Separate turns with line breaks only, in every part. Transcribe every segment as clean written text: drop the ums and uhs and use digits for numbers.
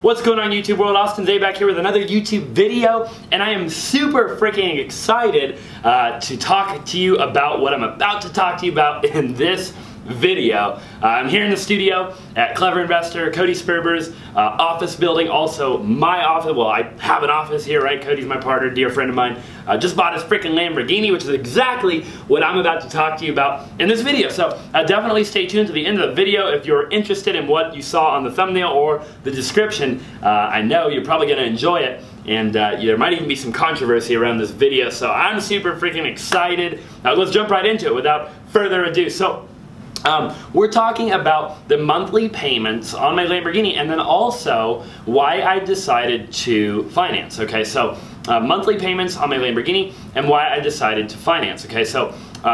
What's going on YouTube world? Austin Zaback here with another YouTube video, and I am super freaking excited to talk to you about what I'm about to talk to you about in this video. I'm here in the studio at Clever Investor, Cody Sperber's office building, also my office. Well, I have an office here, right? Cody's my partner, dear friend of mine. Just bought his freaking Lamborghini, which is exactly what I'm about to talk to you about in this video. So definitely stay tuned to the end of the video if you're interested in what you saw on the thumbnail or the description. I know you're probably going to enjoy it, and there might even be some controversy around this video, so I'm super freaking excited. Let's jump right into it without further ado. So we're talking about the monthly payments on my Lamborghini, and then also why I decided to finance. Okay, so monthly payments on my Lamborghini and why I decided to finance. Okay, so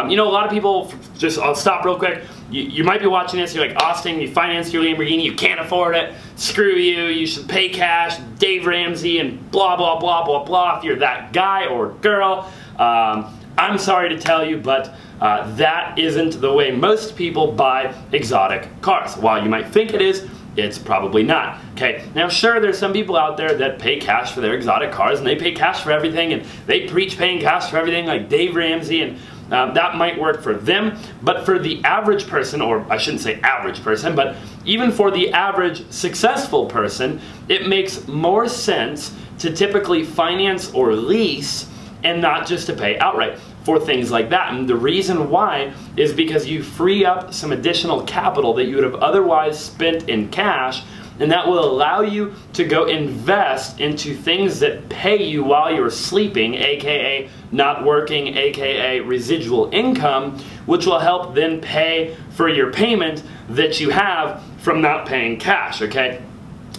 you know, a lot of people, I'll stop real quick. You might be watching this, you're like, Austin, you financed your Lamborghini, you can't afford it, screw you, you should pay cash, Dave Ramsey, and blah, blah, blah, blah, blah. If you're that guy or girl, I'm sorry to tell you, but that isn't the way most people buy exotic cars. While you might think it is, it's probably not. Okay, now sure, there's some people out there that pay cash for their exotic cars, and they pay cash for everything, and they preach paying cash for everything like Dave Ramsey, and that might work for them, but for the average person, or I shouldn't say average person, but even for the average successful person, it makes more sense to typically finance or lease and not just to pay outright for things like that. And the reason why is because you free up some additional capital that you would have otherwise spent in cash, and that will allow you to go invest into things that pay you while you're sleeping, aka not working, aka residual income, which will help then pay for your payment that you have from not paying cash, okay?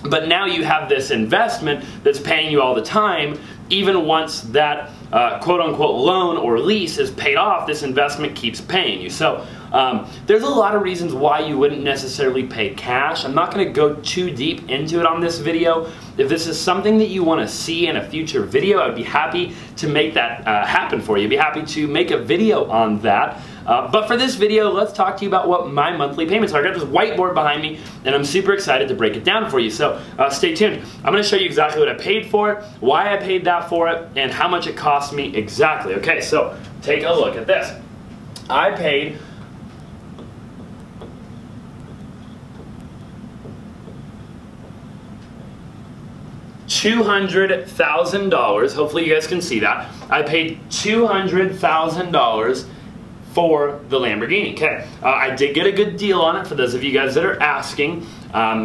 But now you have this investment that's paying you all the time. Even once that quote-unquote loan or lease is paid off, this investment keeps paying you. So there's a lot of reasons why you wouldn't necessarily pay cash. I'm not going to go too deep into it on this video. If this is something that you want to see in a future video, I'd be happy to make that happen for you. I'd be happy to make a video on that. But for this video, let's talk to you about what my monthly payments are. I got this whiteboard behind me, and I'm super excited to break it down for you. So stay tuned. I'm going to show you exactly what I paid for it, why I paid that for it, and how much it cost me exactly. Okay, so take a look at this. I paid $200,000. Hopefully you guys can see that. I paid $200,000 for the Lamborghini. Okay, I did get a good deal on it. For those of you guys that are asking,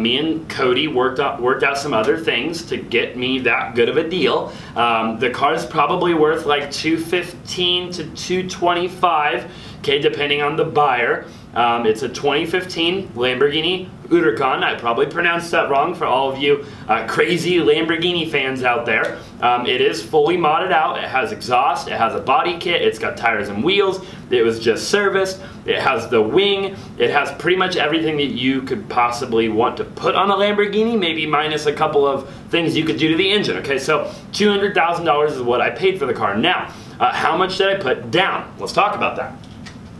me and Cody worked out some other things to get me that good of a deal. The car's probably worth like $215 to $225, okay, depending on the buyer. It's a 2015 Lamborghini Huracan. I probably pronounced that wrong for all of you crazy Lamborghini fans out there. It is fully modded out. It has exhaust, it has a body kit, it's got tires and wheels, it was just serviced, it has the wing, it has pretty much everything that you could possibly want to put on a Lamborghini, maybe minus a couple of things you could do to the engine. Okay, so $200,000 is what I paid for the car. Now, how much did I put down? Let's talk about that.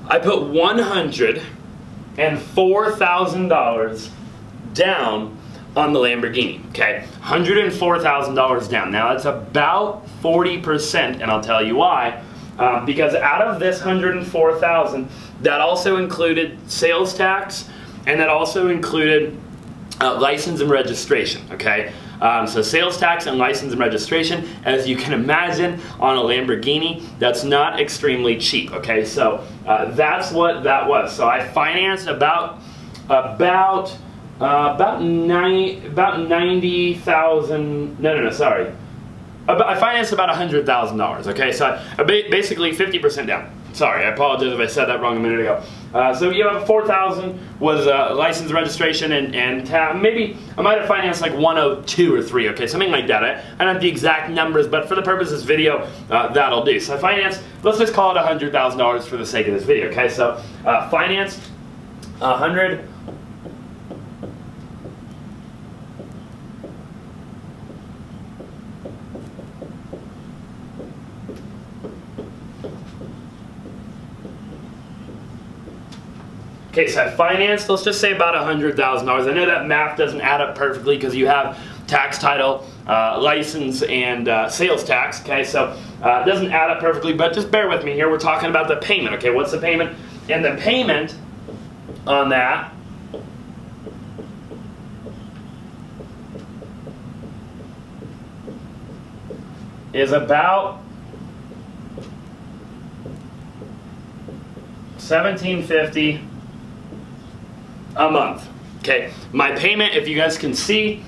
I put $104,000 down on the Lamborghini, okay? $104,000 down. Now that's about 40%, and I'll tell you why. Because out of this $104,000, that also included sales tax, and that also included license and registration, okay? So sales tax and license and registration, as you can imagine, on a Lamborghini, that's not extremely cheap, okay? So that's what that was. So I financed about $90,000. No, sorry. I financed about $100,000. Okay, so I basically 50% down. Sorry, I apologize if I said that wrong a minute ago. So you know, $4,000 was license registration and maybe I might have financed like 102 or 3. Okay, something like that. I don't have the exact numbers, but for the purpose of this video, that'll do. So I financed. Let's just call it $100,000 for the sake of this video. Okay, so financed 100. Okay, so I financed, let's just say about $100,000. I know that math doesn't add up perfectly because you have tax, title, license, and sales tax. Okay, so it doesn't add up perfectly, but just bear with me here. We're talking about the payment. Okay, what's the payment? And the payment on that is about $1,750 a month. Okay, my payment, if you guys can see,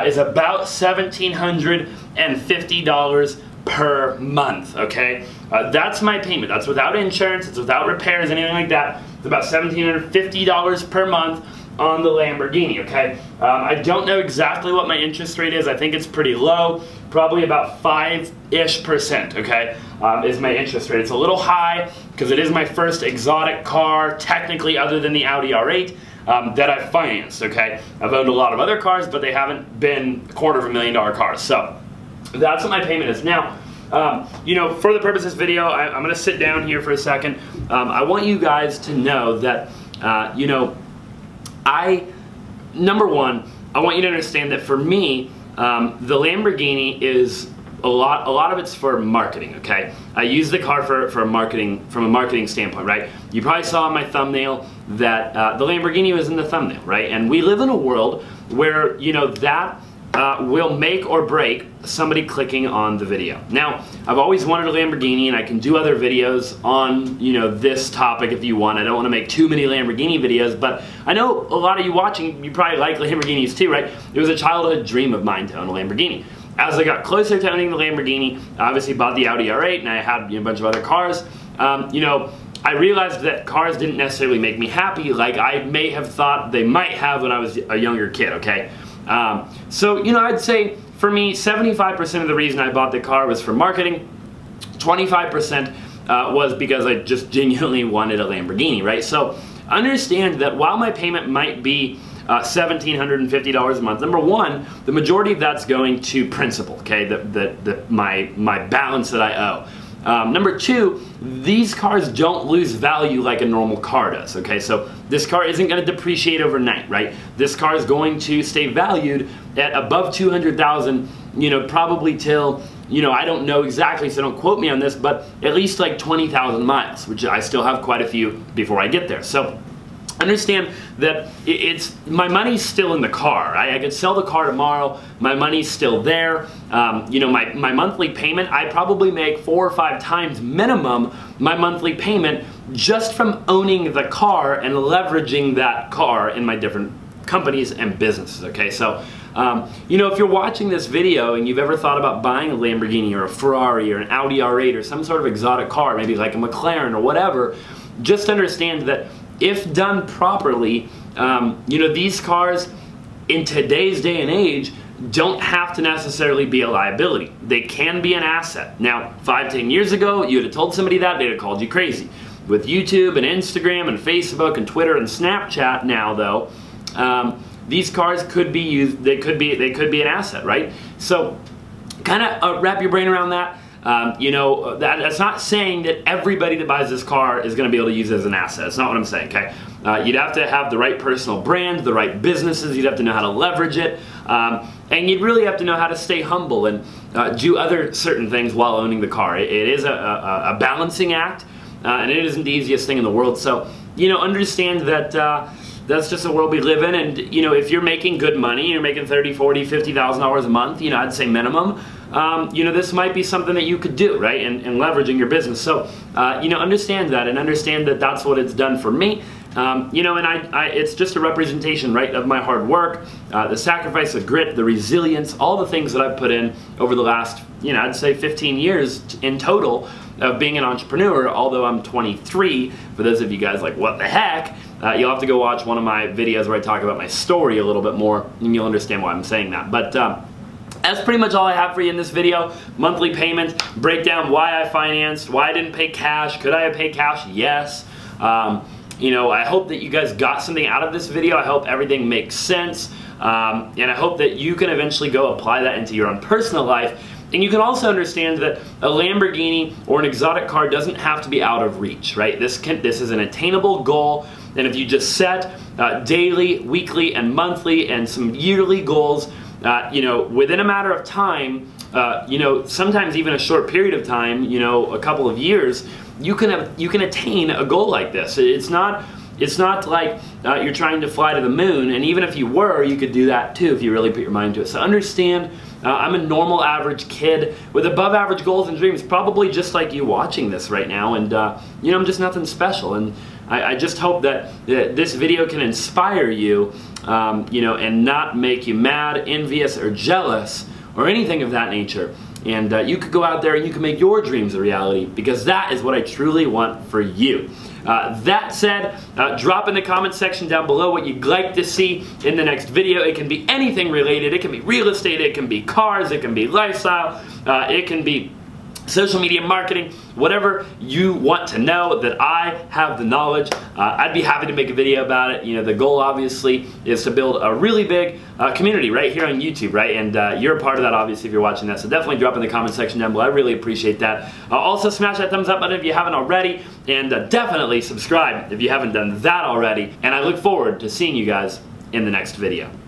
is about $1,750 per month. Okay, that's my payment. That's without insurance. It's without repairs, anything like that. It's about $1,750 per month on the Lamborghini. Okay, I don't know exactly what my interest rate is. I think it's pretty low, probably about 5-ish%. Okay, is my interest rate. It's a little high because it is my first exotic car, technically, other than the Audi R8. That I've financed, okay? I've owned a lot of other cars, but they haven't been $250,000 cars. So that's what my payment is. Now, you know, for the purpose of this video, I'm gonna sit down here for a second. I want you guys to know that, you know, number one, I want you to understand that for me, the Lamborghini is a lot of it's for marketing, okay? I use the car from a marketing standpoint, right? You probably saw in my thumbnail that the Lamborghini was in the thumbnail, right? And we live in a world where, you know, that will make or break somebody clicking on the video. Now, I've always wanted a Lamborghini, and I can do other videos on, you know, this topic if you want. I don't want to make too many Lamborghini videos, but I know a lot of you watching, you probably like Lamborghinis too, right? It was a childhood dream of mine to own a Lamborghini. As I got closer to owning the Lamborghini, I obviously bought the Audi R8, and I had, you know, a bunch of other cars. You know, I realized that cars didn't necessarily make me happy like I may have thought they might have when I was a younger kid, okay? So, you know, I'd say for me, 75% of the reason I bought the car was for marketing, 25% was because I just genuinely wanted a Lamborghini, right? So understand that while my payment might be $1,750 a month. Number one, the majority of that's going to principal, okay, my balance that I owe. Number two, these cars don't lose value like a normal car does, okay? So this car isn't going to depreciate overnight, right? This car is going to stay valued at above $200,000, you know, probably till, you know, I don't know exactly, so don't quote me on this, but at least like 20,000 miles, which I still have quite a few before I get there. So understand that my money's still in the car. I could sell the car tomorrow. My money's still there. You know, my monthly payment, I probably make 4 or 5 times minimum my monthly payment just from owning the car and leveraging that car in my different companies and businesses, okay? So, you know, if you're watching this video and you've ever thought about buying a Lamborghini or a Ferrari or an Audi R8 or some sort of exotic car, maybe like a McLaren or whatever, just understand that if done properly, you know, these cars in today's day and age don't have to necessarily be a liability. They can be an asset. Now, 5-10 years ago, you'd have told somebody that, they'd have called you crazy. With YouTube and Instagram and Facebook and Twitter and Snapchat now, though, these cars could be used. They could be an asset, right? So, kind of wrap your brain around that. You know, that's not saying that everybody that buys this car is going to be able to use it as an asset. That's not what I'm saying, okay? You'd have to have the right personal brand, the right businesses. You'd have to know how to leverage it. And you'd really have to know how to stay humble and do other certain things while owning the car. It is a balancing act, and it isn't the easiest thing in the world. So, you know, understand that that's just the world we live in. And, you know, if you're making good money, you're making $30,000, $40,000, $50,000 a month, you know, I'd say minimum, you know, this might be something that you could do, right, and leveraging your business. So, you know, understand that, and understand that that's what it's done for me. You know, and it's just a representation, right, of my hard work, the sacrifice, the grit, the resilience, all the things that I've put in over the last, you know, I'd say 15 years in total of being an entrepreneur, although I'm 23. For those of you guys like, what the heck? You'll have to go watch one of my videos where I talk about my story a little bit more, and you'll understand why I'm saying that. But that's pretty much all I have for you in this video. Monthly payments, breakdown why I financed, why I didn't pay cash. Could I have paid cash? Yes. You know, I hope that you guys got something out of this video. I hope everything makes sense. And I hope that you can eventually go apply that into your own personal life. And you can also understand that a Lamborghini or an exotic car doesn't have to be out of reach, right? This is an attainable goal. And if you just set daily, weekly, and monthly and some yearly goals, you know, within a matter of time, you know, sometimes even a short period of time, you know, a couple of years, you can attain a goal like this. It's not like you're trying to fly to the moon, and even if you were, you could do that too if you really put your mind to it. So understand, I'm a normal average kid with above average goals and dreams, probably just like you watching this right now, and you know, I'm just nothing special. And I just hope that this video can inspire you, you know, and not make you mad, envious, or jealous, or anything of that nature. And you could go out there and you can make your dreams a reality, because that is what I truly want for you. That said, drop in the comment section down below what you'd like to see in the next video. It can be anything related. It can be real estate, it can be cars, it can be lifestyle, it can be social media marketing, whatever you want to know that I have the knowledge. I'd be happy to make a video about it. You know, the goal obviously is to build a really big community right here on YouTube, right? And you're a part of that obviously if you're watching that. So definitely drop in the comment section down below. I really appreciate that. Also smash that thumbs up button if you haven't already, and definitely subscribe if you haven't done that already. And I look forward to seeing you guys in the next video.